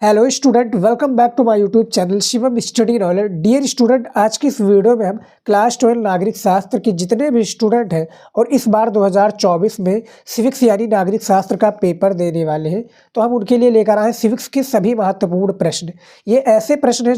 Hello student, welcome back to my YouTube channel Shivam study knowledge. Dear student, आज की इस video में हम क्लास 12 नागरिक शास्त्र के जितने भी स्टूडेंट हैं और इस बार 2024 में सिविक्स यानी नागरिक शास्त्र का पेपर देने वाले हैं, तो हम उनके लिए लेकर आए हैं सिविक्स के सभी महत्वपूर्ण प्रश्न। ये ऐसे प्रश्न हैं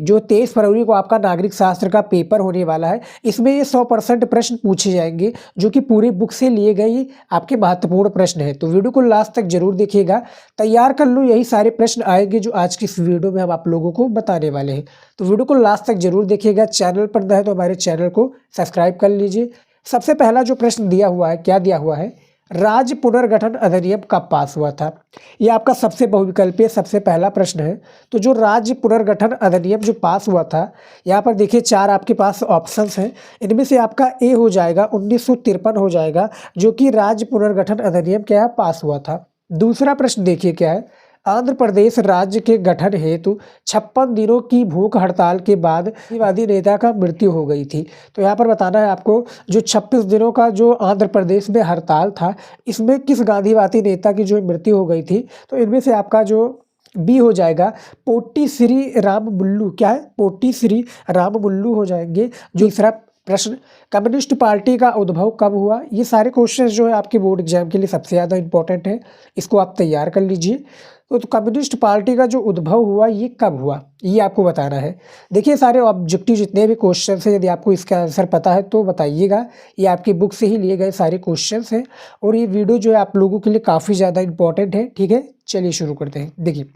जो 23 फरवरी को आपका नागरिक शास्त्र का पेपर होने वाला है। इसमें ये 100% प्रश्न पूछे जाएंगे जो कि पूरी बुक से लिए गए आपके महत्वपूर्ण प्रश्न हैं। तो वीडियो को लास्ट तक जरूर देखिएगा, तैयार कर लो, यही सारे प्रश्न आएंगे जो आज की इस वीडियो में हम आप लोगों को बताने वाले हैं। तो वीडियो को लास्ट तक जरूर देखिएगा। चैनल पर नए हैं तो हमारे चैनल को सब्सक्राइब कर लीजिए। सबसे पहला जो प्रश्न दिया हुआ है, क्या दिया हुआ है? राज्य पुनर्गठन अधिनियम कब पास हुआ था? ये आपका सबसे बहुविकल्पीय सबसे पहला प्रश्न है। तो जो राज्य पुनर्गठन अधिनियम जो पास हुआ था, यहाँ पर देखिए 4 आपके पास ऑप्शंस हैं। इनमें से आपका ए हो जाएगा 1953 हो जाएगा, जो कि राज्य पुनर्गठन अधिनियम क्या है, पास हुआ था। दूसरा प्रश्न देखिए क्या है, आंध्र प्रदेश राज्य के गठन हेतु 56 दिनों की भूख हड़ताल के बाद गांधीवादी नेता का मृत्यु हो गई थी। तो यहाँ पर बताना है आपको, जो 26 दिनों का जो आंध्र प्रदेश में हड़ताल था, इसमें किस गांधीवादी नेता की जो मृत्यु हो गई थी? तो इनमें से आपका जो बी हो जाएगा पोट्टी श्री राममुल्लू, क्या है, पोट्टी श्री राममुल्लू हो जाएंगे। जो तीसरा प्रश्न, कम्युनिस्ट पार्टी का उद्भव कब हुआ? ये सारे क्वेश्चन जो है आपके बोर्ड एग्जाम के लिए सबसे ज़्यादा इंपॉर्टेंट है, इसको आप तैयार कर लीजिए। तो कम्युनिस्ट पार्टी का जो उद्भव हुआ ये कब हुआ, ये आपको बताना है। देखिए सारे ऑब्जेक्टिव जितने भी क्वेश्चन हैं, यदि आपको इसका आंसर पता है तो बताइएगा। ये आपकी बुक से ही लिए गए सारे क्वेश्चन हैं और ये वीडियो जो है आप लोगों के लिए काफ़ी ज़्यादा इंपॉर्टेंट है। ठीक है, चलिए शुरू करते हैं। देखिए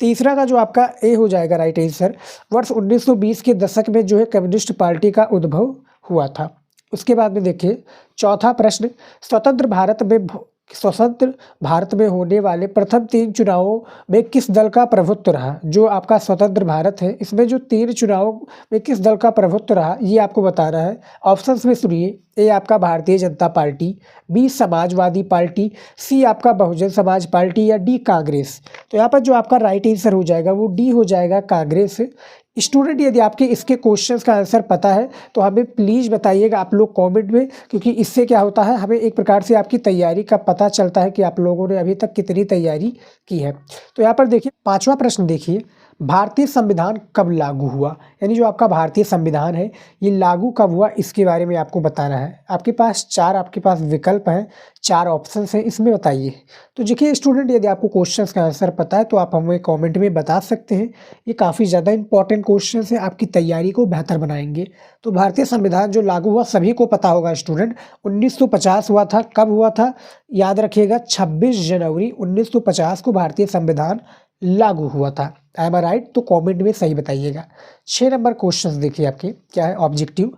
तीसरा का जो आपका ए हो जाएगा राइट आंसर, वर्ष 1920 के दशक में जो है कम्युनिस्ट पार्टी का उद्भव हुआ था। उसके बाद में देखिए चौथा प्रश्न, स्वतंत्र भारत में होने वाले प्रथम 3 चुनावों में किस दल का प्रभुत्व रहा? जो आपका स्वतंत्र भारत है, इसमें जो 3 चुनावों में किस दल का प्रभुत्व रहा, ये आपको बताना है। ऑप्शंस में सुनिए, ए आपका Bharatiya Janata party, B Samajwadi party, सी आपका बहुजन समाज पार्टी या डी कांग्रेस। तो यहाँ पर जो आपका राइट आंसर हो जाएगा वो डी हो जाएगा, कांग्रेस। स्टूडेंट यदि आपके इसके क्वेश्चंस का आंसर पता है तो हमें प्लीज़ बताइएगा आप लोग कमेंट में, क्योंकि इससे क्या होता है, हमें एक प्रकार से आपकी तैयारी का पता चलता है कि आप लोगों ने अभी तक कितनी तैयारी की है। तो यहाँ पर देखिए पांचवा प्रश्न देखिए, भारतीय संविधान कब लागू हुआ? यानी जो आपका भारतीय संविधान है ये लागू कब हुआ, इसके बारे में आपको बताना है। आपके पास 4 आपके पास विकल्प हैं, 4 ऑप्शंस हैं, इसमें बताइए। तो देखिए स्टूडेंट यदि आपको क्वेश्चंस का आंसर पता है तो आप हमें कमेंट में बता सकते हैं। ये काफ़ी ज़्यादा इंपॉर्टेंट क्वेश्चंस हैं, आपकी तैयारी को बेहतर बनाएंगे। तो भारतीय संविधान जो लागू हुआ सभी को पता होगा स्टूडेंट, 1950 हुआ था। कब हुआ था? याद रखिएगा 26 जनवरी 1950 को भारतीय संविधान लागू हुआ था। I am right? तो कमेंट में सही बताइएगा। 6 नंबर क्वेश्चन देखिए आपके क्या है, ऑब्जेक्टिव,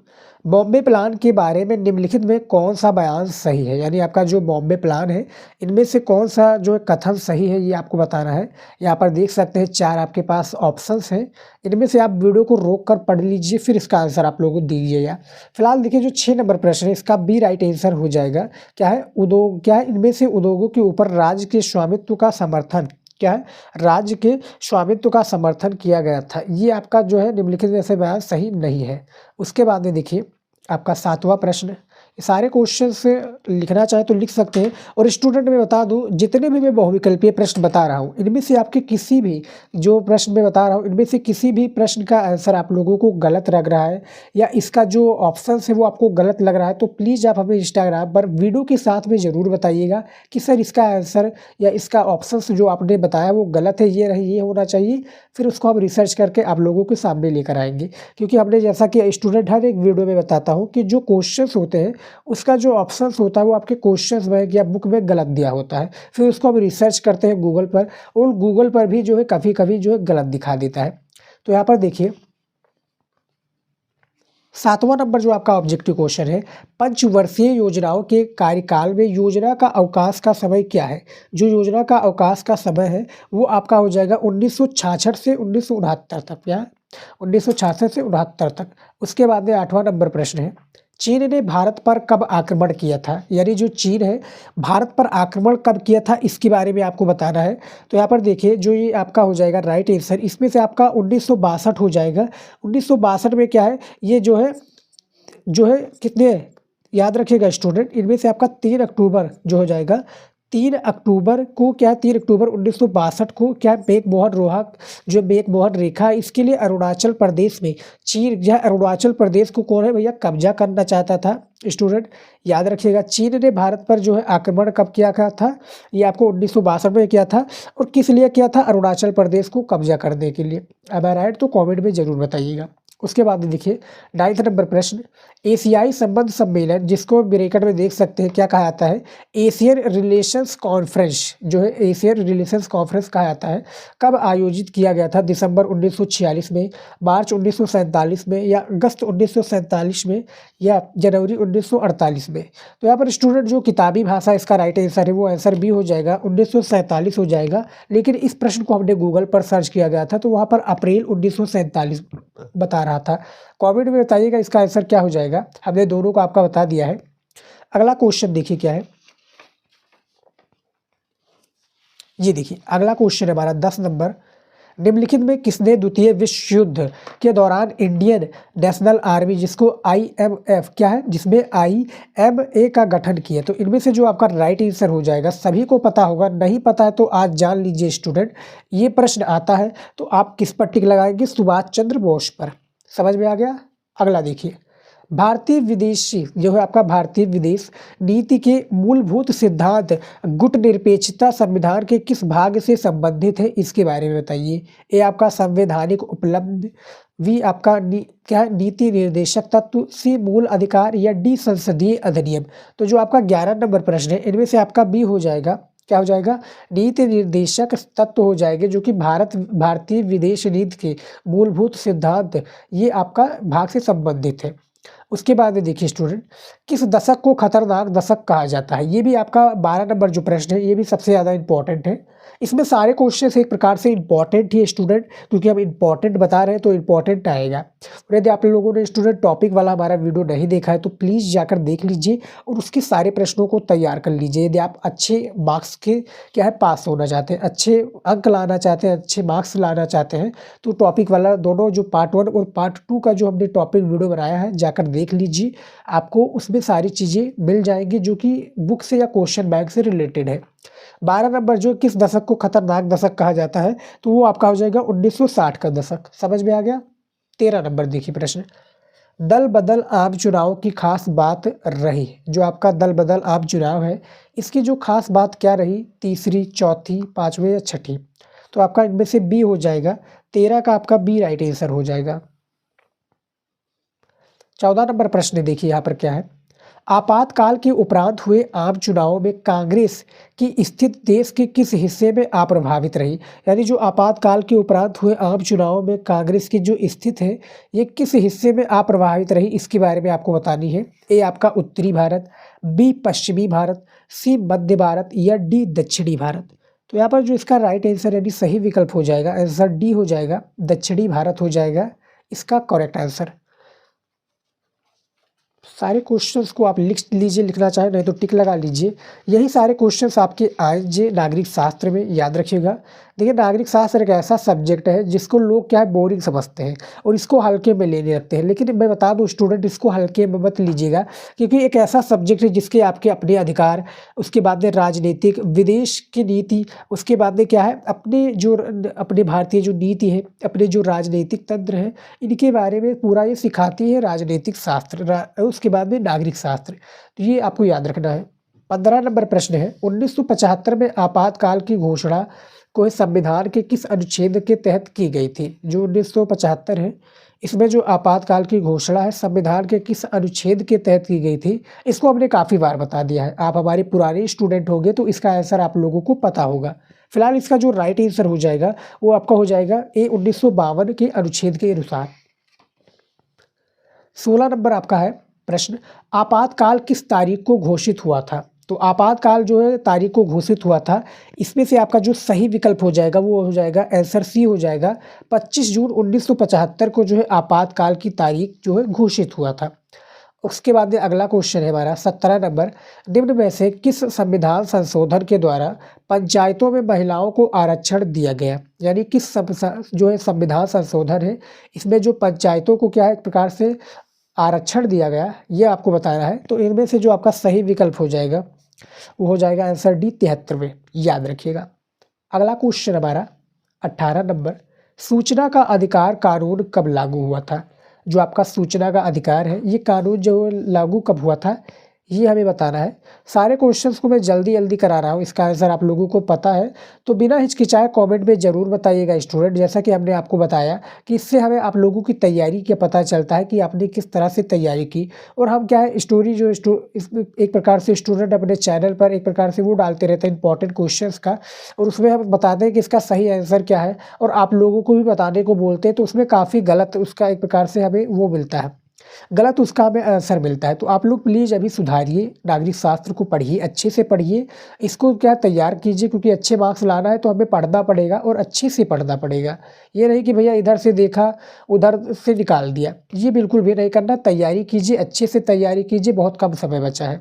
बॉम्बे प्लान के बारे में निम्नलिखित में कौन सा बयान सही है? यानी आपका जो बॉम्बे प्लान है इनमें से कौन सा जो है कथन सही है, ये आपको बताना है। यहाँ पर देख सकते हैं 4 आपके पास ऑप्शंस हैं, इनमें से आप वीडियो को रोक कर पढ़ लीजिए, फिर इसका आंसर आप लोगों को दीजिएगा। फिलहाल देखिए जो 6 नंबर प्रश्न है इसका बी राइट आंसर हो जाएगा। क्या है? उद्योग, क्या है, इनमें से उद्योगों के ऊपर राज्य के स्वामित्व का समर्थन, क्या है, राज्य के स्वामित्व का समर्थन किया गया था। ये आपका जो है निम्नलिखित में से बयान सही नहीं है। उसके बाद में देखिए आपका 7वां प्रश्न, सारे क्वेश्चन से लिखना चाहे तो लिख सकते हैं। और स्टूडेंट में बता दूं, जितने भी मैं बहुविकल्पीय प्रश्न बता रहा हूं इनमें से आपके किसी भी जो प्रश्न मैं बता रहा हूं इनमें से किसी भी प्रश्न का आंसर आप लोगों को गलत लग रहा है या इसका जो ऑप्शन है वो आपको गलत लग रहा है, तो प्लीज़ आप हमें इंस्टाग्राम पर वीडियो के साथ में ज़रूर बताइएगा कि सर इसका आंसर या इसका ऑप्शन जो आपने बताया वो गलत है, ये होना चाहिए। फिर उसको हम रिसर्च करके आप लोगों के सामने लेकर आएंगे, क्योंकि हमने जैसा कि स्टूडेंट हर एक वीडियो में बताता हूँ कि जो क्वेश्चंस होते हैं उसका जो ऑप्शंस होता है वो आपके क्वेश्चंस में या बुक में गलत दिया होता है। फिर उसको हम रिसर्च करते हैं गूगल पर, और गूगल पर भी जो है कभी कभी जो है गलत दिखा देता है। तो यहाँ पर देखिए 7वां नंबर जो आपका ऑब्जेक्टिव क्वेश्चन है, पंचवर्षीय योजनाओं के कार्यकाल में योजना का अवकाश का समय क्या है? जो योजना का अवकाश का समय है वो आपका हो जाएगा 1966 से 1969 तक। क्या, 1966 से 69 तक। उसके बाद में 8वां नंबर प्रश्न है, चीन ने भारत पर कब आक्रमण किया था? यानी जो चीन है भारत पर आक्रमण कब किया था, इसके बारे में आपको बताना है। तो यहाँ पर देखिए जो ये आपका हो जाएगा राइट आंसर, इसमें से आपका 1962 हो जाएगा। 1962 में क्या है, ये जो है कितने, याद रखिएगा स्टूडेंट, इनमें से आपका 3 अक्टूबर जो हो जाएगा 3 अक्टूबर 1962 को क्या मैकमोहन रोहा जो मैकमोहन रेखा इसके लिए अरुणाचल प्रदेश में चीन यह अरुणाचल प्रदेश को कौन है भैया कब्जा करना चाहता था। स्टूडेंट याद रखिएगा, चीन ने भारत पर जो है आक्रमण कब किया था, ये आपको 1962 में किया था और किस लिए किया था, अरुणाचल प्रदेश को कब्जा करने के लिए। अब राइट तो कमेंट में जरूर बताइएगा। उसके बाद देखिए 9वां नंबर प्रश्न, एशियाई संबंध सम्मेलन जिसको ब्रैकेट में देख सकते हैं क्या कहा जाता है, एशियन रिलेशंस कॉन्फ्रेंस जो है एशियन रिलेशंस कॉन्फ्रेंस कहा जाता है, कब आयोजित किया गया था, दिसंबर 1946 में, मार्च 1947 में या अगस्त 1947 में या जनवरी 1948 में। तो यहाँ पर स्टूडेंट जो किताबी भाषा इसका राइट आंसर है वो आंसर बी हो जाएगा, 1947 हो जाएगा। लेकिन इस प्रश्न को हमने गूगल पर सर्च किया गया था तो वहाँ पर अप्रैल 1947 बता रहा था। कमेंट में बताइएगा इसका आंसर क्या हो जाएगा, हमने दोनों को आपका बता दिया है। अगला क्वेश्चन देखिए क्या है, ये देखिए अगला क्वेश्चन है हमारा 10 नंबर, निम्नलिखित में किसने द्वितीय विश्व युद्ध के दौरान इंडियन नेशनल आर्मी जिसको IMF क्या है जिसमें IMA का गठन किया। तो इनमें से जो आपका राइट आंसर हो जाएगा, सभी को पता होगा, नहीं पता है तो आज जान लीजिए स्टूडेंट। ये प्रश्न आता है तो आप किस पर टिक लगाएंगे, सुभाष चंद्र बोस पर। समझ में आ गया। अगला देखिए, भारतीय विदेशी जो है आपका भारतीय विदेश नीति के मूलभूत सिद्धांत गुट निरपेक्षता संविधान के किस भाग से संबंधित है, इसके बारे में बताइए। ए आपका संवैधानिक उपलब्ध, वी आपका क्या है नीति निर्देशक तत्व, सी मूल अधिकार या डी संसदीय अधिनियम। तो जो आपका 11 नंबर प्रश्न है इनमें से आपका बी हो जाएगा, क्या हो जाएगा, नीति निर्देशक तत्व हो जाएंगे जो कि भारतीय विदेश नीति के मूलभूत सिद्धांत ये आपका भाग से संबंधित है। उसके बाद में देखिए स्टूडेंट, किस दशक को खतरनाक दशक कहा जाता है, ये भी आपका 12 नंबर जो प्रश्न है ये भी सबसे ज़्यादा इंपॉर्टेंट है। इसमें सारे क्वेश्चन एक प्रकार से इंपॉर्टेंट ही है स्टूडेंट, क्योंकि हम इंपॉर्टेंट बता रहे हैं तो इंपॉर्टेंट आएगा। और यदि आप लोगों ने स्टूडेंट टॉपिक वाला हमारा वीडियो नहीं देखा है तो प्लीज़ जाकर देख लीजिए और उसके सारे प्रश्नों को तैयार कर लीजिए। यदि आप अच्छे मार्क्स के क्या है पास होना चाहते हैं, अच्छे अंक लाना चाहते हैं, अच्छे मार्क्स लाना चाहते हैं तो टॉपिक वाला दोनों जो पार्ट 1 और पार्ट 2 का जो हमने टॉपिक वीडियो बनाया है जाकर देख लीजिए, आपको उसमें सारी चीज़ें मिल जाएंगी जो कि बुक से या क्वेश्चन बैंक से रिलेटेड है। 12 नंबर जो किस दशक को खतरनाक दशक कहा जाता है तो वो आपका हो जाएगा 1960 का दशक। समझ में आ गया। 13 नंबर देखिए प्रश्न, दल बदल आम चुनाव की खास बात रही। जो आपका दल बदल आम चुनाव है इसकी जो खास बात क्या रही, तीसरी, चौथी, पांचवी या छठी। तो आपका इनमें से बी हो जाएगा, 13 का आपका बी राइट आंसर हो जाएगा। 14 नंबर प्रश्न देखिए यहाँ पर क्या है, आपातकाल के उपरांत हुए आम चुनावों में कांग्रेस की स्थिति देश के किस हिस्से में अप्रभावित रही। यानी जो आपातकाल के उपरांत हुए आम चुनावों में कांग्रेस की जो स्थिति है ये किस हिस्से में अप्रभावित रही, इसके बारे में आपको बतानी है। ए आपका उत्तरी भारत, बी पश्चिमी भारत, सी मध्य भारत या डी दक्षिणी भारत। तो यहाँ पर जो इसका राइट आंसर यानी सही विकल्प हो जाएगा, आंसर डी हो जाएगा, दक्षिणी भारत हो जाएगा इसका करेक्ट आंसर। सारे क्वेश्चंस को आप लिख लीजिए, लिखना चाहे नहीं तो टिक लगा लीजिए। यही सारे क्वेश्चंस आपके आएंगे नागरिक शास्त्र में, याद रखिएगा। देखिए नागरिक शास्त्र एक ऐसा सब्जेक्ट है जिसको लोग क्या है बोरिंग समझते हैं और इसको हल्के में लेने लगते हैं, लेकिन मैं बता दूं स्टूडेंट इसको हल्के में मत लीजिएगा, क्योंकि एक ऐसा सब्जेक्ट है जिसके आपके अपने अधिकार, उसके बाद में राजनीतिक, विदेश की नीति, उसके बाद में क्या है अपने भारतीय जो नीति है, अपने जो राजनीतिक तंत्र है, इनके बारे में पूरा ये सिखाती है राजनीतिक शास्त्र, उसके बाद में नागरिक शास्त्र। तो ये आपको याद रखना है। 15 नंबर प्रश्न है, 1975 में आपातकाल की घोषणा को संविधान के किस अनुच्छेद के तहत की गई थी। जो 1975 है इसमें जो आपातकाल की घोषणा है संविधान के किस अनुच्छेद के तहत की गई थी, इसको हमने काफ़ी बार बता दिया है। आप हमारे पुराने स्टूडेंट होंगे तो इसका आंसर आप लोगों को पता होगा। फिलहाल इसका जो राइट आंसर हो जाएगा वो आपका हो जाएगा ए 1952 के अनुच्छेद के अनुसार। 16 नंबर आपका है प्रश्न, आपातकाल किस तारीख को घोषित हुआ था। तो आपातकाल जो है तारीख को घोषित हुआ था, इसमें से आपका जो सही विकल्प हो जाएगा वो हो जाएगा आंसर सी हो जाएगा, 25 जून 1975 को जो है आपातकाल की तारीख जो है घोषित हुआ था। उसके बाद में अगला क्वेश्चन है हमारा 17 नंबर, निम्न में से किस संविधान संशोधन के द्वारा पंचायतों में महिलाओं को आरक्षण दिया गया। यानी किस जो है संविधान संशोधन है इसमें जो पंचायतों को क्या है एक प्रकार से आरक्षण दिया गया, ये आपको बताना है। तो इनमें से जो आपका सही विकल्प हो जाएगा वो हो जाएगा आंसर डी 73वें, याद रखिएगा। अगला क्वेश्चन हमारा 18 नंबर, सूचना का अधिकार कानून कब लागू हुआ था? जो आपका सूचना का अधिकार है ये कानून जो लागू कब हुआ था ये हमें बताना है। सारे क्वेश्चंस को मैं जल्दी जल्दी करा रहा हूँ, इसका आंसर आप लोगों को पता है तो बिना हिचकिचाए कमेंट में ज़रूर बताइएगा स्टूडेंट। जैसा कि हमने आपको बताया कि इससे हमें आप लोगों की तैयारी का पता चलता है कि आपने किस तरह से तैयारी की। और हम क्या है स्टोरी जो एक प्रकार से स्टूडेंट अपने चैनल पर एक प्रकार से वो डालते रहते हैं इंपॉर्टेंट क्वेश्चन का, और उसमें हम बताते हैं कि इसका सही आंसर क्या है और आप लोगों को भी बताने को बोलते हैं, तो उसमें काफ़ी गलत उसका एक प्रकार से हमें वो मिलता है, गलत उसका हमें आंसर मिलता है। तो आप लोग प्लीज़ अभी सुधारिए, नागरिक शास्त्र को पढ़िए, अच्छे से पढ़िए, इसको क्या तैयार कीजिए, क्योंकि अच्छे मार्क्स लाना है तो हमें पढ़ना पड़ेगा और अच्छे से पढ़ना पड़ेगा। ये नहीं कि भैया इधर से देखा उधर से निकाल दिया, ये बिल्कुल भी नहीं करना। तैयारी कीजिए, अच्छे से तैयारी कीजिए, बहुत कम समय बचा है।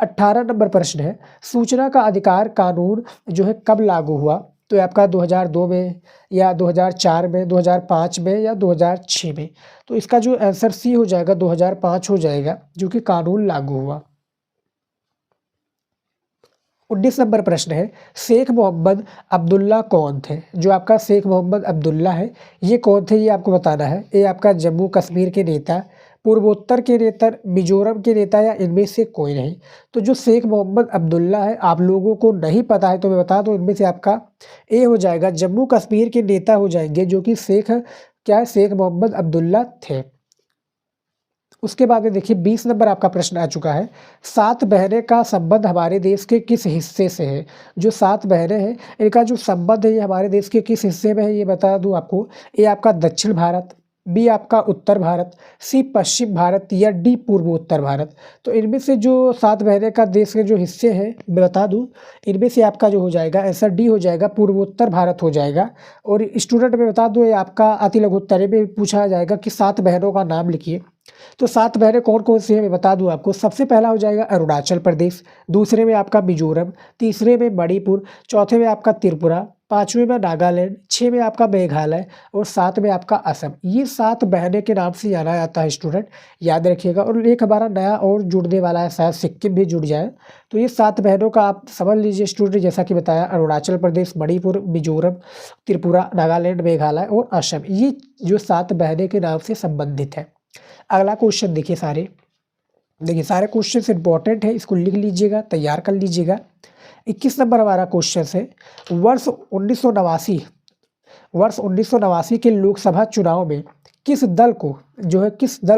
18 नंबर प्रश्न है, सूचना का अधिकार कानून जो है कब लागू हुआ? तो आपका 2002 में या 2004 में, 2005 में या 2006 में? तो इसका जो आंसर सी हो जाएगा 2005 हो जाएगा, जो कि कानून लागू हुआ। 19 नंबर प्रश्न है, शेख मोहम्मद अब्दुल्ला कौन थे? जो आपका शेख मोहम्मद अब्दुल्ला है ये कौन थे ये आपको बताना है। ये आपका जम्मू कश्मीर के नेता, पूर्वोत्तर के नेता, मिजोरम के नेता या इनमें से कोई नहीं? तो जो शेख मोहम्मद अब्दुल्ला है आप लोगों को नहीं पता है तो मैं बता दूं, इनमें से आपका ए हो जाएगा, जम्मू कश्मीर के नेता हो जाएंगे जो कि शेख मोहम्मद अब्दुल्ला थे। उसके बाद में देखिए 20 नंबर आपका प्रश्न आ चुका है, सात बहनें का संबंध हमारे देश के किस हिस्से से है? जो सात बहनें हैं इनका जो संबंध है ये हमारे देश के किस हिस्से में है ये बता दूं आपको। ए आपका दक्षिण भारत, बी आपका उत्तर भारत, सी पश्चिम भारत या डी पूर्वोत्तर भारत? तो इनमें से जो सात बहनें का देश के जो हिस्से हैं मैं बता दूं, इनमें से आपका जो हो जाएगा आंसर डी हो जाएगा, पूर्वोत्तर भारत हो जाएगा। और स्टूडेंट में बता दूं ये आपका अति लघु उत्तरीय में पूछा जाएगा कि सात बहनों का नाम लिखिए। तो सात बहनें कौन कौन सी है मैं बता दूं आपको। सबसे पहला हो जाएगा अरुणाचल प्रदेश, दूसरे में आपका मिजोरम, तीसरे में मणिपुर, चौथे में आपका त्रिपुरा, पाँचवें में नागालैंड, छः में आपका मेघालय और सात में आपका असम। ये सात बहनें के नाम से जाना जाता है स्टूडेंट, याद रखिएगा। और एक हमारा नया और जुड़ने वाला है, शायद सिक्किम भी जुड़ जाए। तो ये सात बहनों का आप समझ लीजिए स्टूडेंट, जैसा कि बताया अरुणाचल प्रदेश, मणिपुर, मिजोरम, त्रिपुरा, नागालैंड, मेघालय और असम, ये जो सात बहनें के नाम से संबंधित है। अगला क्वेश्चन देखिए, सारे क्वेश्चन इंपॉर्टेंट है, इसको लिख लीजिएगा, तैयार कर लीजिएगा। 21 नंबर हमारा क्वेश्चन है, वर्ष 1989 के लोकसभा चुनाव में किस दल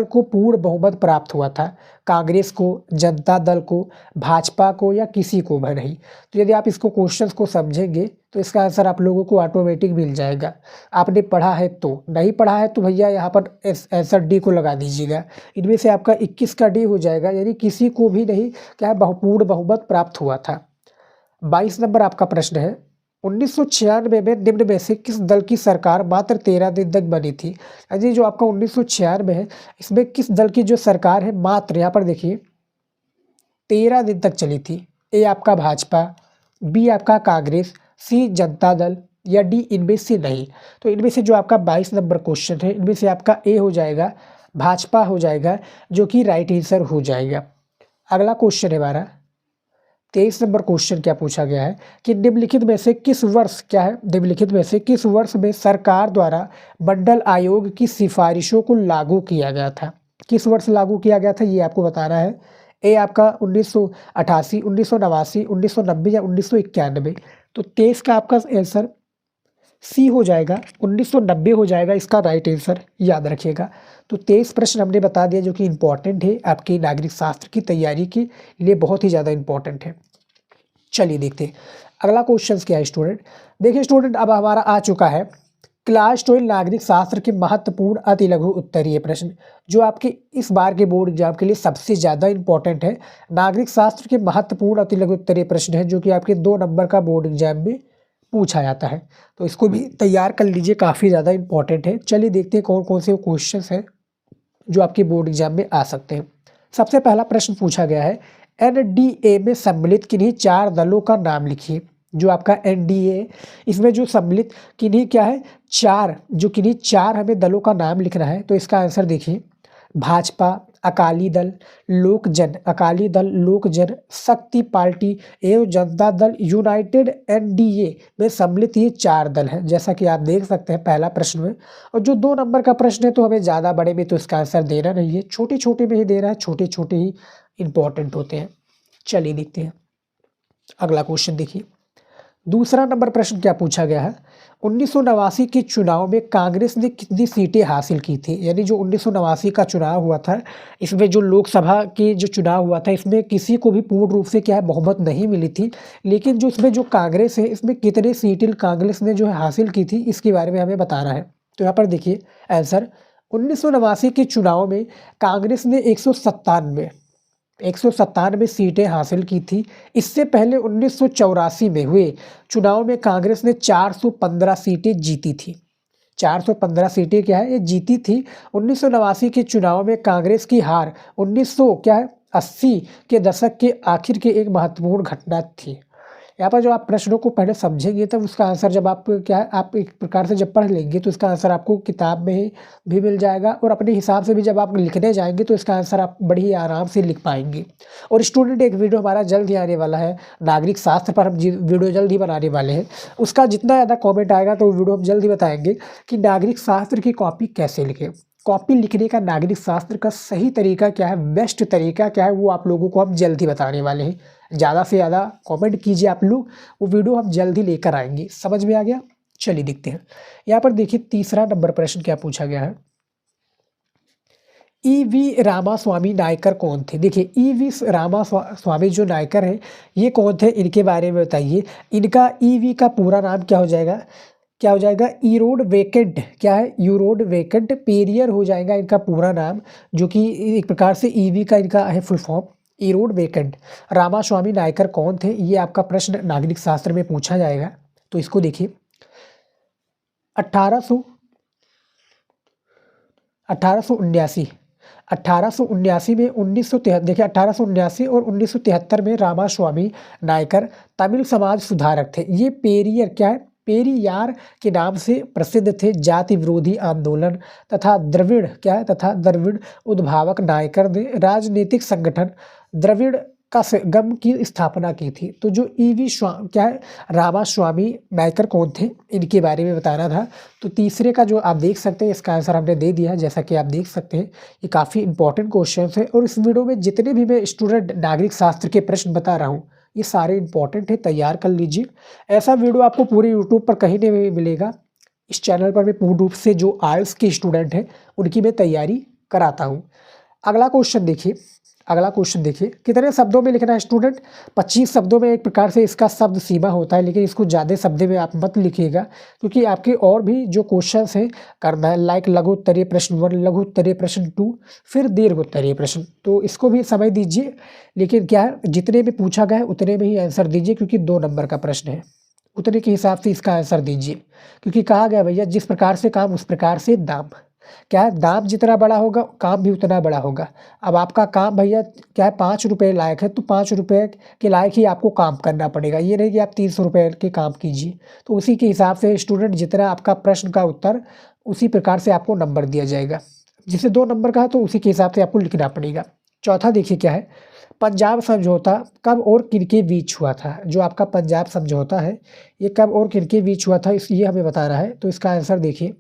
को पूर्ण बहुमत प्राप्त हुआ था? कांग्रेस को, जनता दल को, भाजपा को या किसी को भी नहीं? तो यदि आप इसको क्वेश्चंस को समझेंगे तो इसका आंसर आप लोगों को ऑटोमेटिक मिल जाएगा। आपने पढ़ा है तो, नहीं पढ़ा है तो भैया यहाँ पर आंसर डी को लगा दीजिएगा। इनमें से आपका 21 का डी हो जाएगा, यानी किसी को भी नहीं क्या पूर्ण बहुमत प्राप्त हुआ था। 22 नंबर आपका प्रश्न है, 1996 में निम्न में से किस दल की सरकार मात्र 13 दिन तक बनी थी? यानी जो आपका 1996 है इसमें किस दल की जो सरकार है मात्र, यहाँ पर देखिए 13 दिन तक चली थी? ए आपका भाजपा, बी आपका कांग्रेस, सी जनता दल या डी इनमें से नहीं? तो इनमें से जो आपका 22 नंबर क्वेश्चन है इनमें से आपका ए हो जाएगा, भाजपा हो जाएगा, जो कि राइट आंसर हो जाएगा। अगला क्वेश्चन है हमारा 23 नंबर क्वेश्चन क्या पूछा गया है कि निम्नलिखित में से किस वर्ष में सरकार द्वारा मंडल आयोग की सिफारिशों को लागू किया गया था? किस वर्ष लागू किया गया था ये आपको बताना है। ए आपका 1988, 1989, 1990 या 1991? तो 23 का आपका आंसर सी हो जाएगा, 1990 हो जाएगा इसका राइट आंसर, याद रखिएगा। तो 23 प्रश्न हमने बता दिया जो कि इंपॉर्टेंट है आपकी नागरिक शास्त्र की तैयारी के लिए, बहुत ही ज़्यादा इंपॉर्टेंट है। चलिए देखते हैं अगला क्वेश्चन क्या है स्टूडेंट। देखिए स्टूडेंट अब हमारा आ चुका है क्लास 12 नागरिक शास्त्र के महत्वपूर्ण अति लघु उत्तरीय प्रश्न, जो आपके इस बार के बोर्ड एग्जाम के लिए सबसे ज़्यादा इंपॉर्टेंट है। नागरिक शास्त्र के महत्वपूर्ण अति लघु उत्तरीय प्रश्न है जो कि आपके 2 नंबर का बोर्ड एग्जाम में पूछा जाता है, तो इसको भी तैयार कर लीजिए, काफ़ी ज़्यादा इंपॉर्टेंट है। चलिए देखते हैं कौन कौन से क्वेश्चन हैं जो आपके बोर्ड एग्जाम में आ सकते हैं। सबसे पहला प्रश्न पूछा गया है, एनडीए में सम्मिलित किन्हीं 4 दलों का नाम लिखिए। जो आपका एनडीए, इसमें जो सम्मिलित किन्हीं क्या है 4, जो किन्हीं 4 हमें दलों का नाम लिखना है। तो इसका आंसर देखिए, भाजपा, अकाली दल, अकाली दल, लोक जन, शक्ति पार्टी एवं जनता दल यूनाइटेड एनडीए में सम्मिलित ये 4 दल हैं, जैसा कि आप देख सकते हैं पहला प्रश्न में। और जो 2 नंबर का प्रश्न है तो हमें ज़्यादा बड़े में तो इसका आंसर देना नहीं है, छोटे-छोटे में ही देना है, छोटे-छोटे ही इंपॉर्टेंट होते हैं। चलिए देखते हैं अगला क्वेश्चन। देखिए दूसरा नंबर प्रश्न क्या पूछा गया है, 1989 के चुनाव में कांग्रेस ने कितनी सीटें हासिल की थी। यानी जो 1989 का चुनाव हुआ था, इसमें जो लोकसभा के जो चुनाव हुआ था, इसमें किसी को भी पूर्ण रूप से क्या है बहुमत नहीं मिली थी, लेकिन जो इसमें जो कांग्रेस है, इसमें कितने सीटें कांग्रेस ने जो है हासिल की थी, इसके बारे में हमें बताना है। तो यहाँ पर देखिए आंसर, 1989 के चुनाव में कांग्रेस ने 197 सीटें हासिल की थी। इससे पहले 1984 में हुए चुनाव में कांग्रेस ने 415 सीटें जीती थी। 415 सीटें क्या है, ये जीती थी। 1989 के चुनाव में कांग्रेस की हार 1980 के दशक के आखिर के एक महत्वपूर्ण घटना थी। यहाँ पर जो आप प्रश्नों को पहले समझेंगे तब उसका आंसर जब आप क्या है आप एक प्रकार से जब पढ़ लेंगे तो इसका आंसर आपको किताब में ही भी मिल जाएगा, और अपने हिसाब से भी जब आप लिखने जाएंगे तो इसका आंसर आप बड़ी आराम से लिख पाएंगे। और स्टूडेंट एक वीडियो हमारा जल्द ही आने वाला है, नागरिक शास्त्र पर हम वीडियो जल्द ही बनाने वाले हैं। उसका जितना ज़्यादा कॉमेंट आएगा तो वीडियो हम जल्द ही बताएंगे कि नागरिक शास्त्र की कॉपी कैसे लिखें। कॉपी लिखने का नागरिक शास्त्र का सही तरीका क्या है, बेस्ट तरीका क्या है, वो आप लोगों को हम जल्द ही बताने वाले हैं। ज़्यादा से ज़्यादा कमेंट कीजिए आप लोग, वो वीडियो हम जल्द ही लेकर आएंगे। समझ में आ गया? चलिए देखते हैं। यहाँ पर देखिए तीसरा नंबर प्रश्न क्या पूछा गया है, ईवी रामास्वामी नायकर कौन थे। देखिए ईवी रामास्वामी जो नायकर हैं ये कौन थे, इनके बारे में बताइए। इनका ईवी का पूरा नाम क्या हो जाएगा, ईरोड वेकेंट, क्या है, यूरोड वेकेंट पेरियर हो जाएगा इनका पूरा नाम, जो कि एक प्रकार से ईवी का इनका है फुल फॉर्म, ईरोड वेकेंट। रामास्वामी नायकर कौन थे, ये आपका प्रश्न नागरिक शास्त्र में पूछा जाएगा। तो इसको देखिए 1879 में 1973, देखिए 1879 और 1973 में रामास्वामी नायकर तमिल समाज सुधारक थे। ये पेरियर क्या है, पेरियार के नाम से प्रसिद्ध थे। जाति विरोधी आंदोलन तथा द्रविड़ उद्भावक नायकर ने राजनीतिक संगठन द्रविड़ का गम की स्थापना की थी। तो जो रामास्वामी नायकर कौन थे, इनके बारे में बताना था। तो तीसरे का जो आप देख सकते हैं इसका आंसर हमने दे दिया है। जैसा कि आप देख सकते हैं ये काफ़ी इंपॉर्टेंट क्वेश्चन है, और इस वीडियो में जितने भी मैं स्टूडेंट नागरिक शास्त्र के प्रश्न बता रहा हूँ ये सारे इंपॉर्टेंट है, तैयार कर लीजिए। ऐसा वीडियो आपको पूरे यूट्यूब पर कहीं नहीं मिलेगा। इस चैनल पर मैं पूर्ण रूप से जो आर्ट्स के स्टूडेंट हैं उनकी मैं तैयारी कराता हूँ। अगला क्वेश्चन देखिए, कितने शब्दों में लिखना है स्टूडेंट, 25 शब्दों में एक प्रकार से इसका शब्द सीमा होता है, लेकिन इसको ज़्यादा शब्दों में आप मत लिखिएगा, क्योंकि आपके और भी जो क्वेश्चन है करना है, लाइक लघु उत्तरीय प्रश्न 1, लघु उत्तरीय प्रश्न 2, फिर दीर्घ उत्तरीय प्रश्न। तो इसको भी समय दीजिए, लेकिन क्या है जितने में पूछा गया है उतने में ही आंसर दीजिए, क्योंकि 2 नंबर का प्रश्न है, उतने के हिसाब से इसका आंसर दीजिए। क्योंकि कहा गया भैया जिस प्रकार से काम उस प्रकार से दाम, क्या है, दाम जितना बड़ा होगा काम भी उतना बड़ा होगा। अब आपका काम भैया क्या है 5 रुपये लायक है, तो 5 रुपये के लायक ही आपको काम करना पड़ेगा। ये नहीं कि आप 300 रुपये के काम कीजिए। तो उसी के हिसाब से स्टूडेंट जितना आपका प्रश्न का उत्तर उसी प्रकार से आपको नंबर दिया जाएगा। जिसे 2 नंबर का है तो उसी के हिसाब से आपको लिखना पड़ेगा। चौथा देखिए क्या है, पंजाब समझौता कब और किनके बीच हुआ था। जो आपका पंजाब समझौता है ये कब और किनके बीच हुआ था, ये हमें बताना है। तो इसका आंसर देखिए,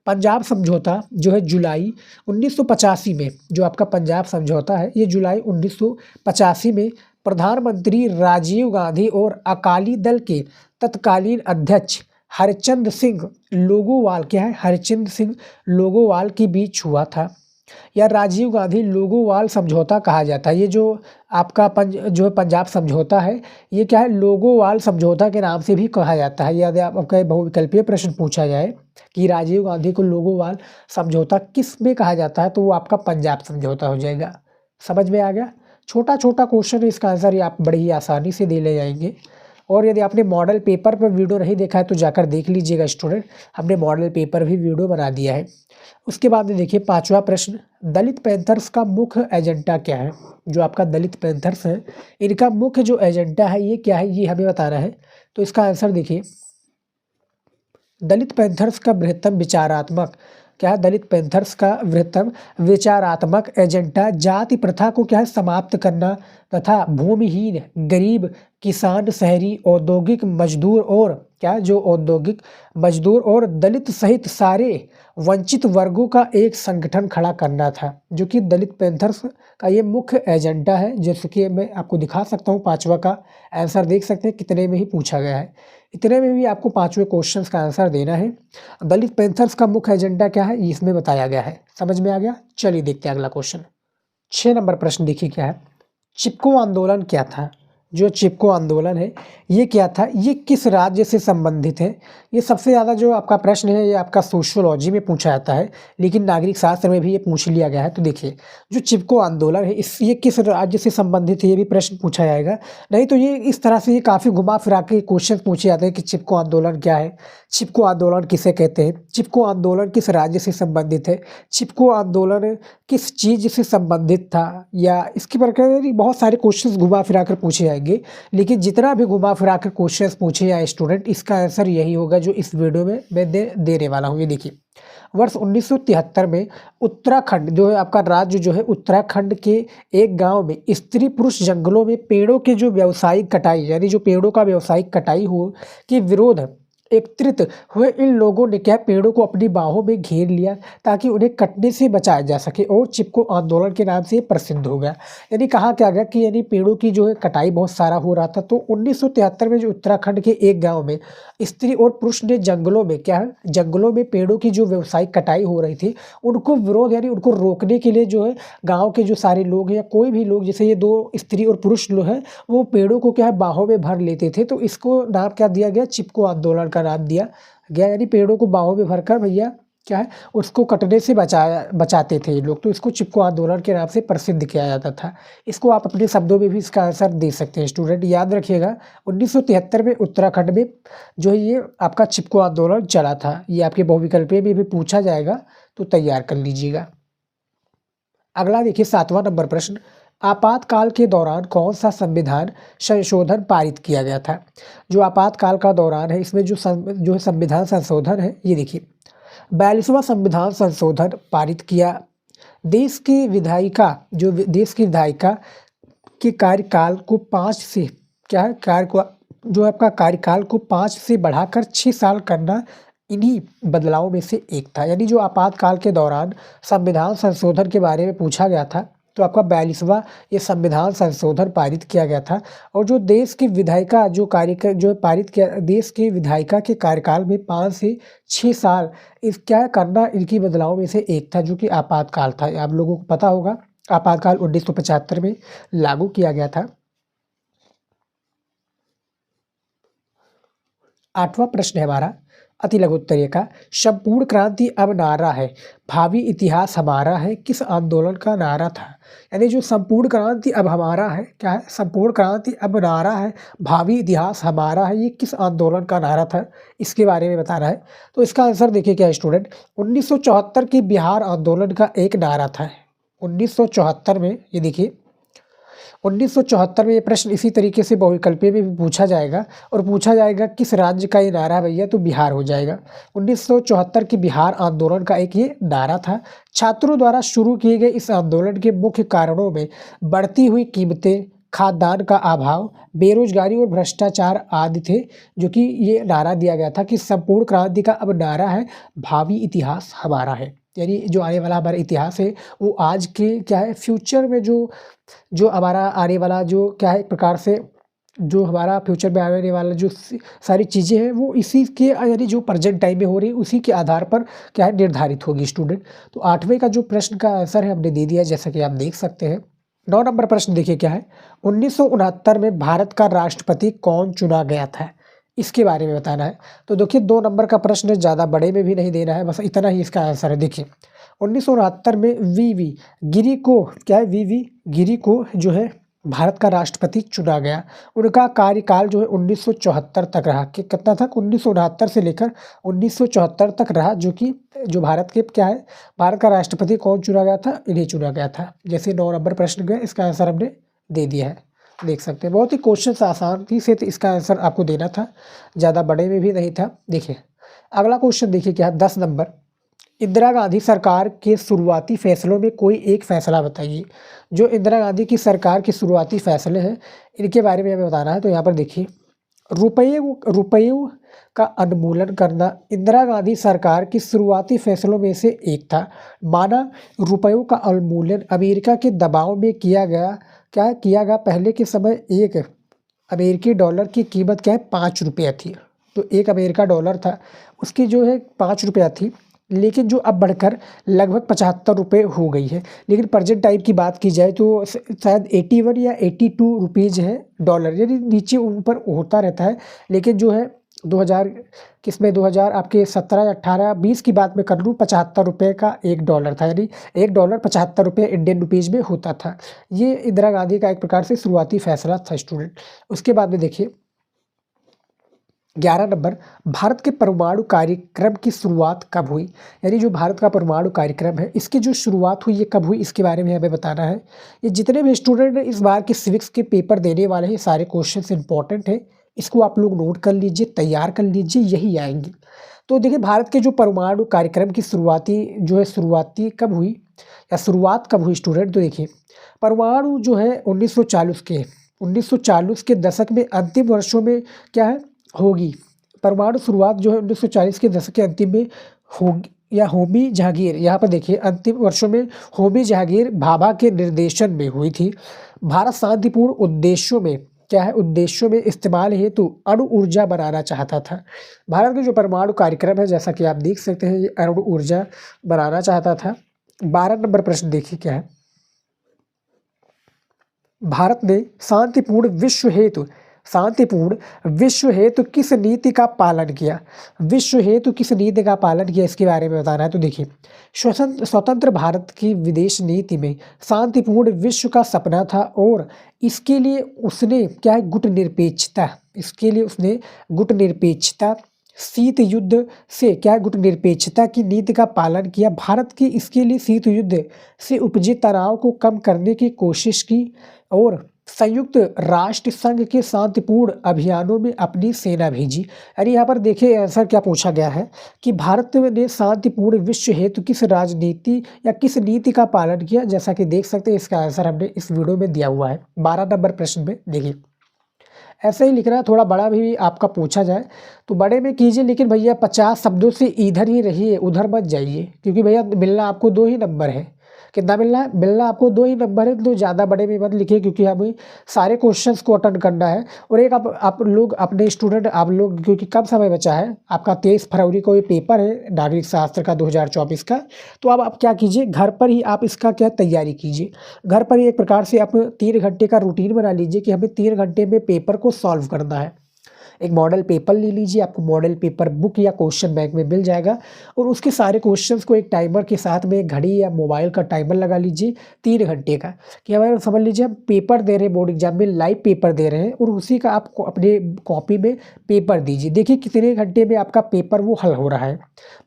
पंजाब समझौता जो है जुलाई 1985 में, जो आपका पंजाब समझौता है ये जुलाई 1985 में प्रधानमंत्री राजीव गांधी और अकाली दल के तत्कालीन अध्यक्ष हरचंद सिंह लोगोवाल, क्या है, हरचंद सिंह लोगोवाल के बीच हुआ था, या राजीव गांधी लोगोवाल समझौता कहा जाता है। ये जो आपका जो पंजाब समझौता है ये क्या है, लोगोवाल समझौता के नाम से भी कहा जाता है। यदि आपका बहुविकल्पीय प्रश्न पूछा जाए कि राजीव गांधी को लोगोवाल समझौता किस में कहा जाता है, तो वो आपका पंजाब समझौता हो जाएगा। समझ में आ गया? छोटा छोटा क्वेश्चन है, इसका आंसर ये आप बड़ी ही आसानी से दे ले जाएंगे। और यदि आपने मॉडल पेपर पर वीडियो नहीं देखा है तो जाकर देख लीजिएगा स्टूडेंट, हमने मॉडल पेपर भी वीडियो बना दिया है। उसके बाद में देखिए 5वां प्रश्न, दलित पैंथर्स का मुख्य एजेंडा क्या है। जो आपका दलित पैंथर्स है इनका मुख्य जो एजेंडा है ये क्या है, ये हमें बताना है। तो इसका आंसर देखिए, दलित पैंथर्स का बृहत्तम विचारात्मक क्या है दलित पैंथर्स का वृहत्तम विचारात्मक एजेंडा जाति प्रथा को क्या है समाप्त करना तथा भूमिहीन गरीब किसान शहरी औद्योगिक मजदूर और क्या जो औद्योगिक मजदूर और दलित सहित सारे वंचित वर्गों का एक संगठन खड़ा करना था, जो कि दलित पैंथर्स का ये मुख्य एजेंडा है। जैसे कि मैं आपको दिखा सकता हूँ, पांचवा का आंसर देख सकते हैं कितने में ही पूछा गया है। इतने में भी आपको पांचवें क्वेश्चन का आंसर देना है। दलित पैंथर्स का मुख्य एजेंडा क्या है, इसमें बताया गया है। समझ में आ गया? चलिए देखते हैं अगला क्वेश्चन। 6 नंबर प्रश्न देखिए क्या है। चिपको आंदोलन क्या था? जो चिपको आंदोलन है ये क्या था, ये किस राज्य से संबंधित है? ये सबसे ज़्यादा जो आपका प्रश्न है ये आपका सोशियोलॉजी में पूछा जाता है, लेकिन नागरिक शास्त्र में भी ये पूछ लिया गया है। तो देखिए जो चिपको आंदोलन है ये किस राज्य से संबंधित है, ये भी प्रश्न पूछा जाएगा। नहीं तो ये इस तरह से ये काफ़ी घुमा फिरा के क्वेश्चन पूछे जाते हैं कि चिपको आंदोलन क्या है, चिपको आंदोलन किसे कहते हैं, चिपको आंदोलन किस राज्य से संबंधित है, चिपको आंदोलन किस चीज़ से संबंधित था, या इसके प्रकार बहुत सारे क्वेश्चंस घुमा फिरा कर पूछे जाएंगे। लेकिन जितना भी घुमा फिरा कर क्वेश्चंस पूछे जाए स्टूडेंट, इसका आंसर यही होगा जो इस वीडियो में मैं देने वाला हूँ। ये देखिए वर्ष 1973 में उत्तराखंड जो है आपका राज्य जो है उत्तराखंड के एक गांव में स्त्री पुरुष जंगलों में पेड़ों के जो व्यावसायिक कटाई यानी जो पेड़ों का व्यावसायिक कटाई हो के विरोध एकत्रित हुए इन लोगों ने क्या पेड़ों को अपनी बाहों में घेर लिया ताकि उन्हें कटने से बचाया जा सके, और चिपको आंदोलन के नाम से प्रसिद्ध हो गया। यानी कहा क्या गया कि यानी पेड़ों की जो है कटाई बहुत सारा हो रहा था। तो 1973 में जो उत्तराखंड के एक गांव में स्त्री और पुरुष ने जंगलों में क्या है जंगलों में पेड़ों की जो व्यावसायिक कटाई हो रही थी उनको विरोध यानी उनको रोकने के लिए जो है गाँव के जो सारे लोग हैं या कोई भी लोग, जैसे ये 2 स्त्री और पुरुष लोग हैं, वो पेड़ों को क्या है बाहों में भर लेते थे। तो इसको नाम क्या दिया गया, चिपको आंदोलन का नाम दिया गया। यानी पेड़ों को बाहों में भरकर भैया क्या है उसको कटने से बचाते थे ये लोग। तो इसको चिपको आंदोलन के नाम से प्रसिद्ध किया जाता था। इसको आप अपने शब्दों में भी इसका आंसर दे सकते हैं स्टूडेंट। याद रखिएगा 1973 में उत्तराखंड में जो है ये आपका चिपको आंदोलन चला था। ये आपके बहुविकल्पीय में भी पूछा जाएगा, तो तैयार कर लीजिएगा। अगला देखिए 7वां नंबर प्रश्न, आपातकाल के दौरान कौन सा संविधान संशोधन पारित किया गया था? जो आपातकाल का दौरान है इसमें जो संविधान संशोधन है ये देखिए 42वां संविधान संशोधन पारित किया। देश की विधायिका के कार्यकाल को 5 से क्या है जो आपका कार्यकाल को 5 से बढ़ाकर 6 साल करना इन्हीं बदलावों में से एक था। यानी जो आपातकाल के दौरान संविधान संशोधन के बारे में पूछा गया था, तो आपका 42वां ये संविधान संशोधन पारित किया गया था। और जो देश की विधायिका जो पारित किया, देश की विधायिका के कार्यकाल में 5 से 6 साल इस क्या करना इनकी बदलावों में से एक था, जो कि आपातकाल था। आप लोगों को पता होगा आपातकाल 1975 में लागू किया गया था। 8वां प्रश्न है हमारा अति लघु उत्तरीय का, संपूर्ण क्रांति अब नारा है, भावी इतिहास हमारा है, किस आंदोलन का नारा था? यानी जो संपूर्ण क्रांति अब हमारा है क्या है, संपूर्ण क्रांति अब नारा है, भावी इतिहास हमारा है, ये किस आंदोलन का नारा था, इसके बारे में बताना है। तो इसका आंसर देखिए क्या है स्टूडेंट, 1974 के बिहार आंदोलन का एक नारा था। 1974 में ये देखिए 1974 में ये प्रश्न इसी तरीके से बहुविकल्पीय में भी पूछा जाएगा, और पूछा जाएगा किस राज्य का ये नारा भैया, तो बिहार हो जाएगा। 1974 के बिहार आंदोलन का एक ये नारा था। छात्रों द्वारा शुरू किए गए इस आंदोलन के मुख्य कारणों में बढ़ती हुई कीमतें, खाद्यान्न का अभाव, बेरोजगारी और भ्रष्टाचार आदि थे, जो कि ये नारा दिया गया था कि संपूर्ण क्रांति का अब नारा है, भावी इतिहास हमारा है। यानी जो आने वाला हमारा इतिहास है वो आज के क्या है फ्यूचर में जो हमारा आने वाला जो क्या है एक प्रकार से जो हमारा फ्यूचर में आने वाला जो सारी चीज़ें हैं वो इसी के यानी जो प्रेजेंट टाइम में हो रही है उसी के आधार पर क्या है निर्धारित होगी स्टूडेंट। तो 8वें का जो प्रश्न का आंसर है हमने दे दिया, जैसा कि आप देख सकते हैं। 9 नंबर प्रश्न देखिए क्या है, 1969 में भारत का राष्ट्रपति कौन चुना गया था, इसके बारे में बताना है। तो देखिए 2 नंबर का प्रश्न ज़्यादा बड़े में भी नहीं देना है, बस इतना ही इसका आंसर है। देखिए 1969 में वी गिरी को क्या है वी गिरी को जो है भारत का राष्ट्रपति चुना गया। उनका कार्यकाल जो है 1974 तक रहा। कि कितना तक, 1969 से लेकर 1974 तक रहा, जो कि जो भारत के क्या है भारत का राष्ट्रपति कौन चुना गया था, इन्हें चुना गया था। जैसे 9 नंबर प्रश्न गए, इसका आंसर हमने दे दिया है, देख सकते हैं। बहुत ही क्वेश्चन आसान थी से, तो इसका आंसर आपको देना था, ज़्यादा बड़े में भी नहीं था। देखिए अगला क्वेश्चन देखिए क्या है, 10 नंबर, इंदिरा गांधी सरकार के शुरुआती फैसलों में कोई एक फैसला बताइए। जो इंदिरा गांधी की सरकार के शुरुआती फैसले हैं इनके बारे में हमें बताना है। तो यहाँ पर देखिए, रुपयों का उन्मूलन करना इंदिरा गांधी सरकार की शुरुआती फैसलों में से एक था। माना रुपयों का उन्मूलन अमेरिका के दबाव में किया गया। क्या किया गया? पहले के समय एक अमेरिकी डॉलर की कीमत क्या है? 5 रुपया थी। तो एक अमेरिका डॉलर था, उसकी जो है 5 रुपया थी, लेकिन जो अब बढ़कर लगभग 75 रुपये हो गई है। लेकिन प्रेजेंट टाइम की बात की जाए तो शायद 81 या 82 रुपीज़ है डॉलर, यानी नीचे ऊपर होता रहता है। लेकिन जो है 2000 किसमें 2000 आपके 17 18 20 की बात में कर लूँ, 75 रुपये का एक डॉलर था, यानी एक डॉलर 75 रुपये इंडियन रुपीज़ में होता था। ये इंदिरा गांधी का एक प्रकार से शुरुआती फैसला था स्टूडेंट। उसके बाद में देखिए 11 नंबर, भारत के परमाणु कार्यक्रम की शुरुआत कब हुई? यानी जो भारत का परमाणु कार्यक्रम है इसकी जो शुरुआत हुई ये कब हुई, इसके बारे में हमें बताना है। ये जितने भी स्टूडेंट इस बार के सिविक्स के पेपर देने वाले हैं सारे क्वेश्चंस इंपॉर्टेंट हैं, इसको आप लोग नोट कर लीजिए, तैयार कर लीजिए, यही आएंगे। तो देखिए भारत के जो परमाणु कार्यक्रम की शुरुआती कब हुई या शुरुआत कब हुई स्टूडेंट? तो देखिए परमाणु जो है 1940 के दशक में अंतिम वर्षों में क्या है होगी। परमाणु शुरुआत जो है 1940 के दशक के अंतिम में होगी या होमी जहांगीर, यहाँ पर देखिए अंतिम वर्षों में होमी जहांगीर भाभा के निर्देशन में हुई थी। भारत शांतिपूर्ण उद्देश्यों में क्या है उद्देश्यों में इस्तेमाल हेतु अणु ऊर्जा बनाना चाहता था। भारत का जो परमाणु कार्यक्रम है जैसा कि आप देख सकते हैं ये अणु ऊर्जा बनाना चाहता था। 12 नंबर प्रश्न देखिए क्या है, भारत ने शांतिपूर्ण विश्व हेतु किस नीति का पालन किया? विश्व हेतु किस नीति का पालन किया इसके बारे में बताना है। तो देखिए स्वतंत्र भारत की विदेश नीति में शांतिपूर्ण विश्व का सपना था और इसके लिए उसने क्या है गुट निरपेक्षता शीत युद्ध से क्या गुट निरपेक्षता की नीति का पालन किया। भारत की इसके लिए शीत युद्ध से उपजे तनाव को कम करने की कोशिश की और संयुक्त राष्ट्र संघ के शांतिपूर्ण अभियानों में अपनी सेना भेजी। यानी यहाँ पर देखिए आंसर क्या पूछा गया है कि भारत ने शांतिपूर्ण विश्व हेतु किस राजनीति या किस नीति का पालन किया। जैसा कि देख सकते हैं इसका आंसर हमने इस वीडियो में दिया हुआ है 12 नंबर प्रश्न में। देखिए ऐसे ही लिखना है, थोड़ा बड़ा भी आपका पूछा जाए तो बड़े में कीजिए, लेकिन भैया 50 शब्दों से इधर ही रहिए, उधर मत जाइए, क्योंकि भैया मिलना आपको 2 ही नंबर है। कितना मिलना है? मिलना आपको 2 ही नंबर है, तो ज़्यादा बड़े में मत लिखिए क्योंकि हमें सारे क्वेश्चंस को अटेंड करना है। और एक आप लोग अपने स्टूडेंट आप लोग, क्योंकि कम समय बचा है, आपका 23 फरवरी को ये पेपर है नागरिक शास्त्र का 2024 का। तो अब आप क्या कीजिए, घर पर ही आप इसका क्या तैयारी कीजिए। घर पर ही एक प्रकार से आप 3 घंटे का रूटीन बना लीजिए कि हमें 3 घंटे में पेपर को सॉल्व करना है। एक मॉडल पेपर ले लीजिए, आपको मॉडल पेपर बुक या क्वेश्चन बैंक में मिल जाएगा और उसके सारे क्वेश्चंस को एक टाइमर के साथ में घड़ी या मोबाइल का टाइमर लगा लीजिए 3 घंटे का, कि हमारे समझ लीजिए हम पेपर दे रहे हैं, बोर्ड एग्जाम में लाइव पेपर दे रहे हैं और उसी का आप अपने कॉपी में पेपर दीजिए। देखिए कितने घंटे में आपका पेपर वो हल हो रहा है।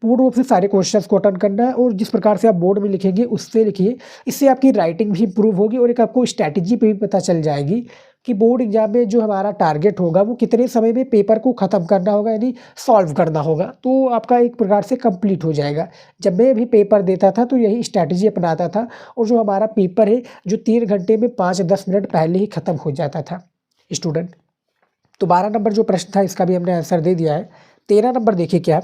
पूर्ण रूप से सारे क्वेश्चन को अटेंड करना है और जिस प्रकार से आप बोर्ड में लिखेंगे उससे लिखिए, इससे आपकी राइटिंग भी इंप्रूव होगी और एक आपको स्ट्रैटेजी पे भी पता चल जाएगी कि बोर्ड एग्जाम में जो हमारा टारगेट होगा वो कितने समय में पेपर को ख़त्म करना होगा, यानी सॉल्व करना होगा। तो आपका एक प्रकार से कंप्लीट हो जाएगा। जब मैं भी पेपर देता था तो यही स्ट्रैटेजी अपनाता था और जो हमारा पेपर है जो 3 घंटे में 5-10 मिनट पहले ही ख़त्म हो जाता था स्टूडेंट। तो 12 नंबर जो प्रश्न था इसका भी हमने आंसर दे दिया है। 13 नंबर देखिए क्या,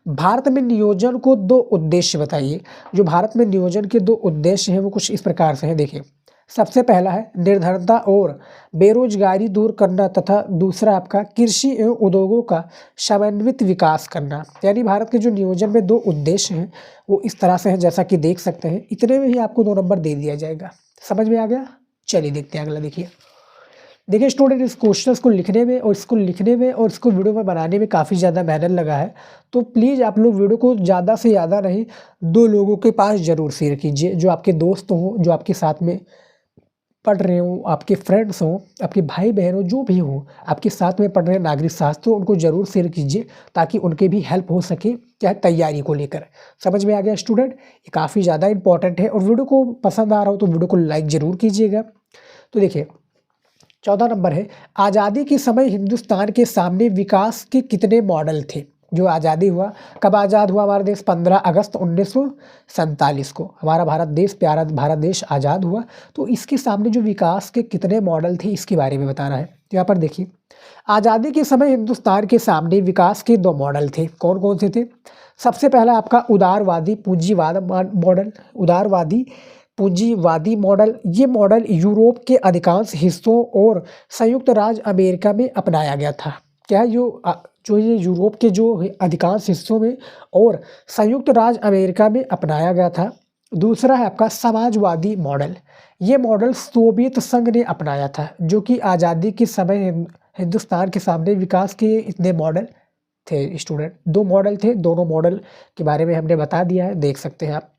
भारत में नियोजन को 2 उद्देश्य बताइए। जो भारत में नियोजन के 2 उद्देश्य हैं वो कुछ इस प्रकार से हैं। देखिए सबसे पहला है निर्धनता और बेरोजगारी दूर करना तथा दूसरा आपका कृषि एवं उद्योगों का समन्वित विकास करना। यानी भारत के जो नियोजन में 2 उद्देश्य हैं वो इस तरह से हैं जैसा कि देख सकते हैं। इतने में ही आपको 2 नंबर दे दिया जाएगा। समझ में आ गया? चलिए देखते हैं अगला। देखिए स्टूडेंट इस क्वेश्चंस को लिखने में और इसको वीडियो में बनाने में काफ़ी ज़्यादा मेहनत लगा है, तो प्लीज़ आप लोग वीडियो को ज़्यादा से ज़्यादा नहीं 2 लोगों के पास ज़रूर शेयर कीजिए, जो आपके दोस्त हों, जो आपके साथ में पढ़ रहे हो, आपके फ्रेंड्स हों, आपके भाई बहन हो, जो भी हो आपके साथ में पढ़ रहे हैं नागरिक शास्त्र, उनको ज़रूर शेयर कीजिए ताकि उनके भी हेल्प हो सके क्या तैयारी को लेकर। समझ में आ गया स्टूडेंट? ये काफ़ी ज़्यादा इंपॉर्टेंट है और वीडियो को पसंद आ रहा हो तो वीडियो को लाइक ज़रूर कीजिएगा। तो देखिए 14 नंबर है, आज़ादी के समय हिंदुस्तान के सामने विकास के कितने मॉडल थे? जो आज़ादी हुआ, कब आज़ाद हुआ हमारा देश? 15 अगस्त 1947 को हमारा भारत देश, प्यारा भारत देश आज़ाद हुआ। तो इसके सामने जो विकास के कितने मॉडल थे इसके बारे में बताना है। तो यहाँ पर देखिए, आज़ादी के समय हिंदुस्तान के सामने विकास के 2 मॉडल थे। कौन कौन से थे? सबसे पहला आपका उदारवादी पूंजीवाद मॉडल, उदारवादी पूंजीवादी मॉडल। ये मॉडल यूरोप के अधिकांश हिस्सों और संयुक्त राज्य अमेरिका में अपनाया गया था। क्या जो ये यूरोप के जो अधिकांश हिस्सों में और संयुक्त राज्य अमेरिका में अपनाया गया था। दूसरा है आपका समाजवादी मॉडल। ये मॉडल सोवियत संघ ने अपनाया था, जो कि आज़ादी के समय हिंदुस्तान के सामने विकास के इतने मॉडल थे स्टूडेंट। 2 मॉडल थे, दोनों मॉडल के बारे में हमने बता दिया है, देख सकते हैं आप।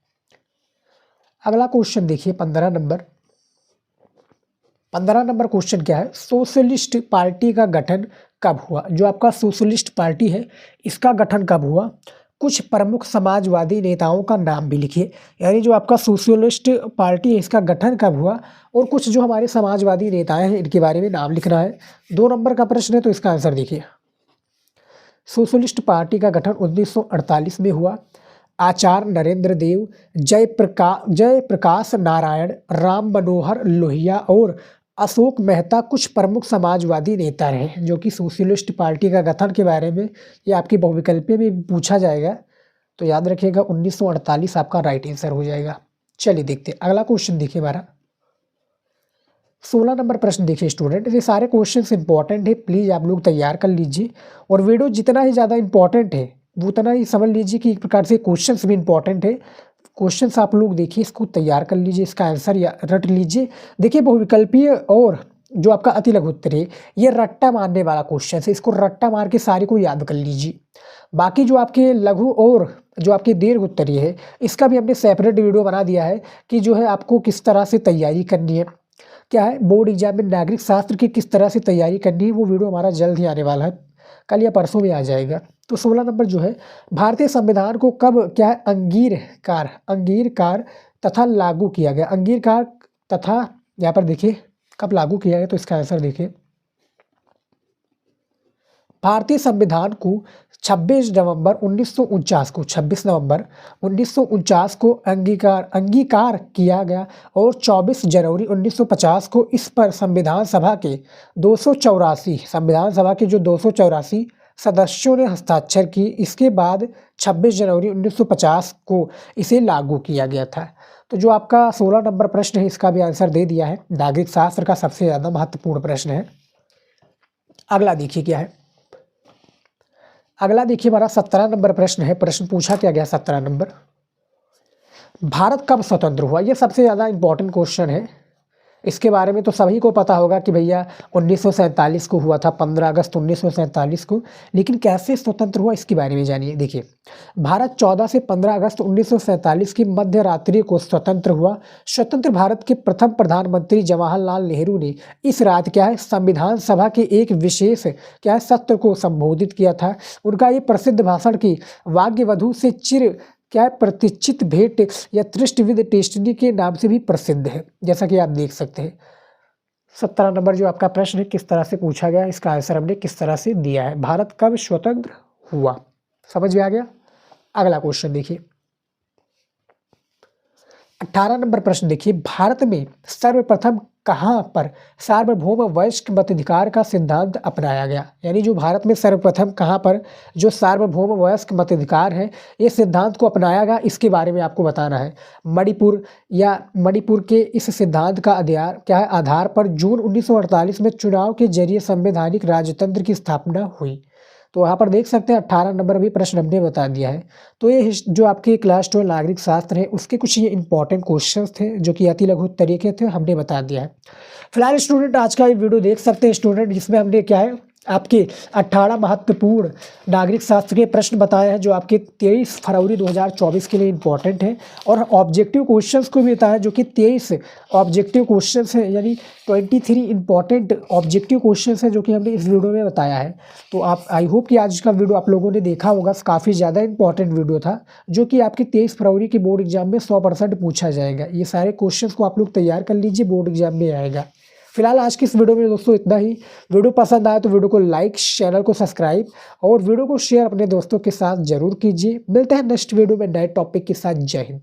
अगला क्वेश्चन देखिए 15 नंबर। 15 नंबर क्वेश्चन क्या है? सोशलिस्ट पार्टी का गठन कब हुआ? जो आपका सोशलिस्ट पार्टी है इसका गठन कब हुआ? कुछ प्रमुख समाजवादी नेताओं का नाम भी लिखिए। यानी जो आपका सोशलिस्ट पार्टी है इसका गठन कब हुआ और कुछ जो हमारे समाजवादी नेताएं हैं इनके बारे में नाम लिखना है। 2 नंबर का प्रश्न है तो इसका आंसर देखिए। सोशलिस्ट पार्टी का गठन 1948 में हुआ। आचार्य नरेंद्र देव, जयप्रकाश नारायण, राम मनोहर लोहिया और अशोक मेहता कुछ प्रमुख समाजवादी नेता रहे जो कि सोशलिस्ट पार्टी का गठन के बारे में ये आपकी बहुविकल्पीय में पूछा जाएगा। तो याद रखिएगा 1948 आपका राइट आंसर हो जाएगा। चलिए देखते हैं अगला क्वेश्चन। देखिए हमारा 16 नंबर प्रश्न देखिए स्टूडेंट। ये सारे क्वेश्चन इंपॉर्टेंट है, प्लीज़ आप लोग तैयार कर लीजिए। और वीडियो जितना ही ज़्यादा इंपॉर्टेंट है वो उतना ही समझ लीजिए कि एक प्रकार से क्वेश्चंस भी इंपॉर्टेंट है। क्वेश्चंस आप लोग देखिए, इसको तैयार कर लीजिए, इसका आंसर या रट लीजिए। देखिए बहुविकल्पीय और जो आपका अति लघु उत्तर है ये रट्टा मारने वाला क्वेश्चन है, इसको रट्टा मार के सारे को याद कर लीजिए। बाकी जो आपके लघु और जो आपके दीर्घ उत्तरीय है इसका भी हमने सेपरेट वीडियो बना दिया है कि जो है आपको किस तरह से तैयारी करनी है, क्या है बोर्ड एग्जाम में नागरिक शास्त्र की किस तरह से तैयारी करनी है। वो वीडियो हमारा जल्द ही आने वाला है, कल या परसों में आ जाएगा। तो 16 नंबर जो है, भारतीय संविधान को कब क्या है अंगीकार तथा लागू किया गया? अंगीकार तथा यहाँ पर देखिए कब लागू किया गया, तो इसका आंसर देखिए। भारतीय संविधान को 26 नवंबर 1949 को 26 नवंबर 1949 को अंगीकार किया गया और 24 जनवरी 1950 को इस पर संविधान सभा के 284 सदस्यों ने हस्ताक्षर की। इसके बाद 26 जनवरी 1950 को इसे लागू किया गया था। तो जो आपका 16 नंबर प्रश्न है इसका भी आंसर दे दिया है। नागरिक शास्त्र का सबसे ज़्यादा महत्वपूर्ण प्रश्न है। अगला देखिए क्या है। अगला देखिए हमारा 17 नंबर प्रश्न है। प्रश्न पूछा क्या गया 17 नंबर, भारत कब स्वतंत्र हुआ? ये सबसे ज़्यादा इंपॉर्टेंट क्वेश्चन है। इसके बारे में तो सभी को पता होगा कि भैया 1947 को हुआ था, 15 अगस्त 1947 को। लेकिन कैसे स्वतंत्र हुआ इसके बारे में जानिए। देखिए भारत 14 से 15 अगस्त 1947 की मध्य रात्रि को स्वतंत्र हुआ। स्वतंत्र भारत के प्रथम प्रधानमंत्री जवाहरलाल नेहरू ने इस रात क्या है संविधान सभा के एक विशेष क्या है सत्र को संबोधित किया था। उनका ये प्रसिद्ध भाषण की वाग्यवधु से चिर क्या है प्रतिष्ठित भेंट या तृष्ट विद टेस्टनी के नाम से भी प्रसिद्ध है, जैसा कि आप देख सकते हैं। 17 नंबर जो आपका प्रश्न है किस तरह से पूछा गया, इसका आंसर हमने किस तरह से दिया है। भारत कब स्वतंत्र हुआ, समझ में आ गया। अगला क्वेश्चन देखिए 18 नंबर प्रश्न देखिए, भारत में सर्वप्रथम कहाँ पर सार्वभौम वयस्क मताधिकार का सिद्धांत अपनाया गया? यानी जो भारत में सर्वप्रथम कहाँ पर जो सार्वभौम वयस्क मताधिकार है ये सिद्धांत को अपनाया गया, इसके बारे में आपको बताना है। मणिपुर के इस सिद्धांत का आधार पर जून 1948 में चुनाव के जरिए संवैधानिक राजतंत्र की स्थापना हुई। तो वहाँ पर देख सकते हैं 18 नंबर भी प्रश्न हमने बता दिया है। तो ये जो आपके क्लास 12 नागरिक शास्त्र है उसके कुछ ये इंपॉर्टेंट क्वेश्चंस थे जो कि अति लघु तरीके थे, हमने बता दिया है। फिलहाल स्टूडेंट आज का ये वीडियो देख सकते हैं स्टूडेंट, जिसमें हमने क्या है आपके 18 महत्वपूर्ण नागरिक शास्त्र के प्रश्न बताए हैं जो आपके 23 फरवरी 2024 के लिए इंपॉर्टेंट है। और ऑब्जेक्टिव क्वेश्चंस को भी बताया जो कि 23 ऑब्जेक्टिव क्वेश्चंस हैं, यानी 23 इंपॉर्टेंट ऑब्जेक्टिव क्वेश्चंस हैं जो कि हमने इस वीडियो में बताया है। तो आप आई होप कि आज का वीडियो आप लोगों ने देखा होगा, काफ़ी ज़्यादा इंपॉर्टेंट वीडियो था जो कि आपके 23 फरवरी के बोर्ड एग्जाम में 100% पूछा जाएगा। ये सारे क्वेश्चन को आप लोग तैयार कर लीजिए, बोर्ड एग्जाम में आएगा। फिलहाल आज की इस वीडियो में दोस्तों इतना ही। वीडियो पसंद आया तो वीडियो को लाइक, चैनल को सब्सक्राइब और वीडियो को शेयर अपने दोस्तों के साथ जरूर कीजिए। मिलते हैं नेक्स्ट वीडियो में नए टॉपिक के साथ। जय हिंद।